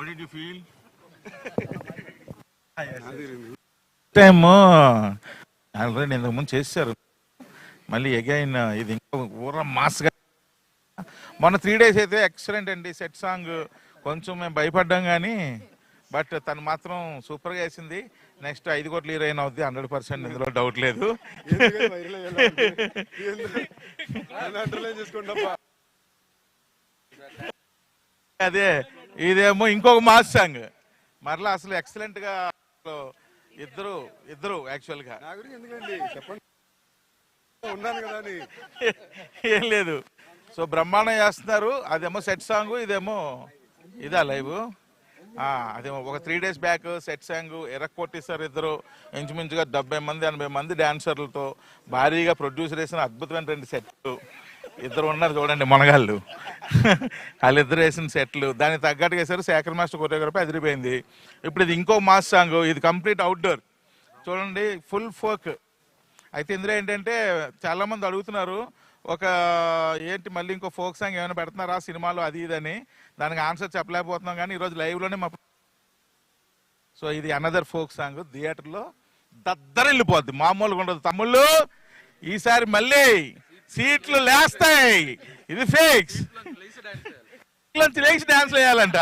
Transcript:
How did you feel? Time already ఇంతకుముందు చేశారు, మళ్ళీ అగైన్ ఇది ఇంకా ఊర మాస్గా. మొన్న 3 days అయితే ఎక్సలెంట్ అండి. సెట్ సాంగ్ కొంచెం మేము భయపడ్డాం కానీ బట్ తను మాత్రం సూపర్గా వేసింది. నెక్స్ట్ 5 కోట్ల హీరోయిన్ అవుద్ది 100%, ఇందులో డౌట్ లేదు. అదే ఇదేమో ఇంకొక మాస్ సాంగ్ మరలా అసలు ఎక్సలెంట్ గా ఇద్దరు యాక్చువల్ గా ఏం లేదు. సో బ్రహ్మాండం చేస్తున్నారు. అదేమో సెట్ సాంగ్, ఇదేమో ఇదా లైవ్. అదేమో ఒక 3 days బ్యాక్ సెట్ సాంగ్ ఎరక్కొట్టేశారు ఇద్దరు. ఇంచుమించుగా 70 మంది 80 మంది డాన్సర్లతో భారీగా ప్రొడ్యూసర్ వేసిన అద్భుతమైన 2 సెట్లు. ఇద్దరు ఉన్నారు చూడండి మనగాళ్ళు. వాళ్ళిద్దరు వేసిన సెట్లు దానికి తగ్గట్టుగా వేశారు. శేఖర్ మాస్టర్ కొరియోగ్రఫీ అదిరిపోయింది. ఇప్పుడు ఇది ఇంకో మాస్ సాంగ్, ఇది కంప్లీట్ అవుట్డోర్ చూడండి, ఫుల్ ఫోక్. అయితే ఇందులో ఏంటంటే చాలా మంది అడుగుతున్నారు, ఒక ఏంటి మళ్ళీ ఇంకో ఫోక్ సాంగ్ ఏమైనా పెడుతున్నారా సినిమాలో అది ఇదని. దానికి ఆన్సర్ చెప్పలేకపోతున్నాం కానీ ఈరోజు లైవ్లోనే సో ఇది అనదర్ ఫోక్ సాంగ్. థియేటర్లో దద్దరిల్లిపోద్ది, మామూలుగా ఉండదు తమ్ముళ్ళు. ఈసారి మళ్ళీ సీట్లు లేస్తాయి, ఇది ఫిక్స్. లేచి డాన్స్ వేయాలంట.